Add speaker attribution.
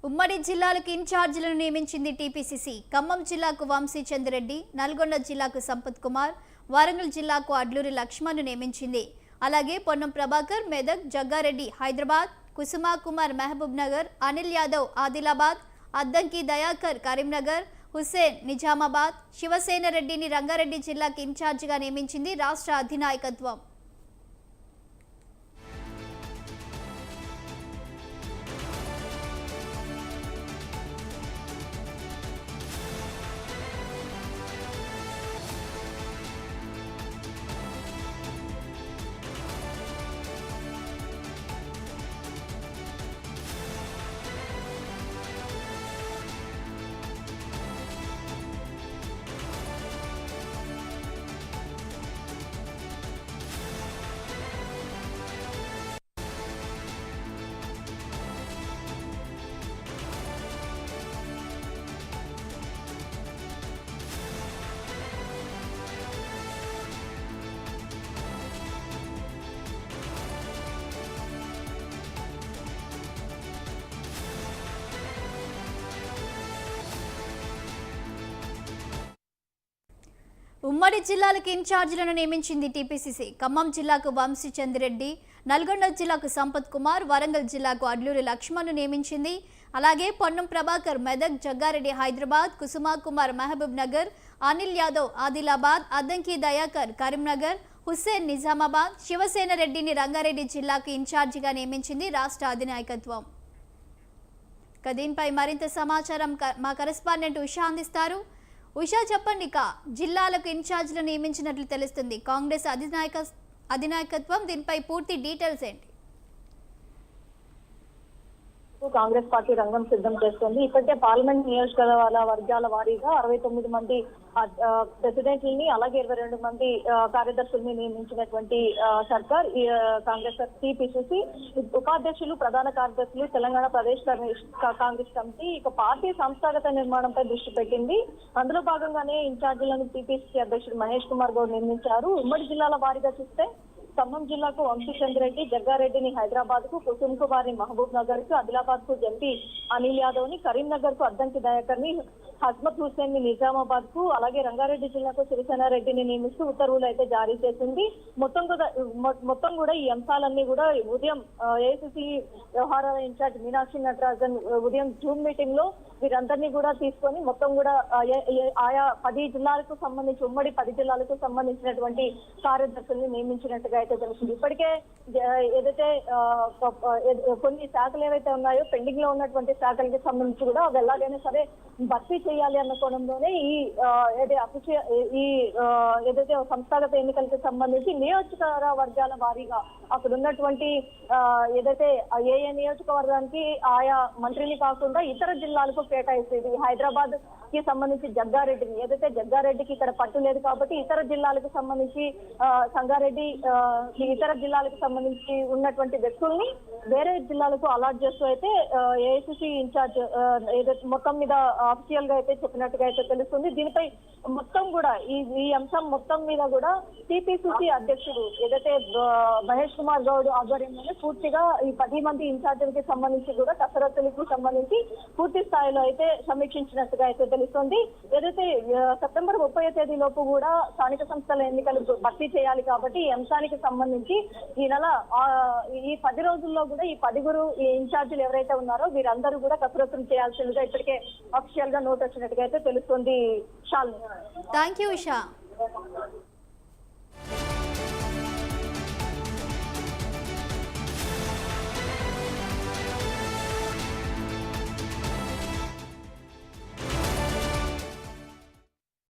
Speaker 1: ఉమ్మడి జిల్లాలకు ఇన్ఛార్జీలను నియమించింది టీపీసీసీ. ఖమ్మం జిల్లాకు వంశీ చంద్రెడ్డి, నల్గొండ జిల్లాకు సంపత్ కుమార్, వరంగల్ జిల్లాకు అడ్లూరి లక్ష్మణ్ను నియమించింది. అలాగే పొన్నం ప్రభాకర్ మెదక్, జగ్గారెడ్డి హైదరాబాద్, కుసుమా కుమార్ మహబూబ్ నగర్, అనిల్ యాదవ్ ఆదిలాబాద్, అద్దంకి దయాకర్ కరీంనగర్, హుస్సేన్ నిజామాబాద్, శివసేన రెడ్డిని రంగారెడ్డి జిల్లాకు ఇన్ఛార్జిగా నియమించింది రాష్ట్ర అధినాయకత్వం. ఉమ్మడి జిల్లాలకు ఇన్ఛార్జీలను నియమించింది టీపీసీసీ. ఖమ్మం జిల్లాకు వంశీ చంద్రెడ్డి, నల్గొండ జిల్లాకు సంపత్ కుమార్, వరంగల్ జిల్లాకు అడ్లూరి లక్ష్మణ్ను నియమించింది. అలాగే పొన్నం ప్రభాకర్ మెదక్, జగ్గారెడ్డి హైదరాబాద్, కుసుమా కుమార్ మహబూబ్ నగర్, అనిల్ యాదవ్ ఆదిలాబాద్, అద్దంకి దయాకర్ కరీంనగర్, హుస్సేన్ నిజామాబాద్, శివసేన రెడ్డిని రంగారెడ్డి జిల్లాకు ఇన్ఛార్జిగా నియమించింది రాష్ట్ర అధినాయకత్వం. దీనిపై మరింత సమాచారం మా కరెస్పాండెంట్ ఉషా అందిస్తారు. ఉషా, చెప్పండి, జిల్లాలకు ఇన్ఛార్జీలు నియమించినట్లు తెలుస్తుంది. కాంగ్రెస్ అధినాయకత్వం దీనిపై పూర్తి డీటెయిల్స్ ఏంటి?
Speaker 2: కాంగ్రెస్ పార్టీ రంగం సిద్ధం చేస్తుంది. ఇప్పటికే పార్లమెంట్ నియోజకవర్గాల వర్గాల వారీగా 69 మంది ప్రెసిడెంట్లని, అలాగే 22 మంది కార్యదర్శుల్ని నియమించినటువంటి సర్కార్ కాంగ్రెస్ టీపీసీసీ ఉపాధ్యక్షులు, ప్రధాన కార్యదర్శులు, తెలంగాణ ప్రదేశ్ కాంగ్రెస్ కమిటీ ఇక పార్టీ సంస్థాగత నిర్మాణంపై దృష్టి పెట్టింది. అందులో భాగంగానే ఇన్ఛార్జీలను టీపీసీసీ అధ్యక్షుడు మహేష్ కుమార్ గౌడ్ నియమించారు. ఉమ్మడి జిల్లాల వారీగా చూస్తే ఖమ్మం జిల్లాకు వంశీ చంద్రెడ్డి, జగ్గారెడ్డిని హైదరాబాద్ కు, కుసుమ్ కుమార్ ని మహబూబ్ నగర్ కు, ఆదిలాబాద్ కు ఎంపీ అనిల్ యాదవ్ ని, కరీంనగర్ కు అద్దంకి దయాకర్ ని, హస్మత్ హుస్సేన్ ని నిజామాబాద్ కు, అలాగే రంగారెడ్డి జిల్లాకు శివసేన రెడ్డిని నియమిస్తూ ఉత్తర్వులు అయితే జారీ చేసింది. మొత్తం కూడా ఈ అంశాలన్నీ కూడా ఉదయం ఏఐసీసీ వ్యవహారాల ఇన్ఛార్జ్ మీనాక్షి నటరాజన్ ఉదయం జూమ్ మీటింగ్ లో వీరందరినీ కూడా తీసుకొని మొత్తం కూడా ఆయా 10 జిల్లాలకు సంబంధించి ఉమ్మడి 10 జిల్లాలకు సంబంధించినటువంటి కార్యదర్శుల్ని నియమించినట్టుగా అయితే తెలుస్తుంది. ఇప్పటికే ఏదైతే కొన్ని శాఖలు ఏవైతే ఉన్నాయో పెండింగ్ లో ఉన్నటువంటి శాఖలకి సంబంధించి కూడా అవి ఎలాగైనా సరే భర్తీ చేయాలి అన్న కోణంలోనే ఏదైతే సంస్థాగత ఎన్నికలకు సంబంధించి నియోజకవర్గాల వారీగా అక్కడ ఉన్నటువంటి ఏదైతే ఏ నియోజకవర్గానికి ఆయా మంత్రిని కాకుండా ఇతర జిల్లాలకు కేటాయిస్తుంది. హైదరాబాద్ కి సంబంధించి జగ్గారెడ్డిని, ఏదైతే జగ్గారెడ్డికి ఇక్కడ పట్టు లేదు కాబట్టి ఇతర జిల్లాలకు సంబంధించి సంగారెడ్డి ఇతర జిల్లాలకు సంబంధించి ఉన్నటువంటి వ్యక్తుల్ని వేరే జిల్లాలకు అలాట్ చేస్తూ అయితే ఏఐసీసీ ఇన్ఛార్జ్ ఏదైతే మొత్తం మీద అఫీషియల్ గా అయితే చెప్పినట్టుగా అయితే తెలుస్తుంది. దీనిపై మొత్తం కూడా ఈ అంశం మొత్తం మీద కూడా టీపీసీసీ అధ్యక్షుడు ఏదైతే మహేష్ కుమార్ గౌడ్ ఆధ్వర్యంలోనే పూర్తిగా ఈ 10 మంది ఇన్ఛార్జీలకి సంబంధించి కూడా కసరత్తులకు సంబంధించి పూర్తి స్థాయిలో అయితే సమీక్షించినట్టుగా అయితే తెలుస్తుంది. ఏదైతే సెప్టెంబర్ 30వ తేదీలోపు కూడా స్థానిక సంస్థల ఎన్నికలు భర్తీ చేయాలి కాబట్టి ఈ అంశానికి సంబంధించి ఈ నెల ఈ 10 రోజుల్లో కూడా ఈ 10 ఇన్ఛార్జీలు ఎవరైతే ఉన్నారో వీరందరూ కూడా కసరత్తులు చేయాల్సిందిగా ఇప్పటికే అఫీషియల్ గా నోట్ వచ్చినట్టుగా అయితే తెలుస్తుంది.
Speaker 1: Thank you Usha.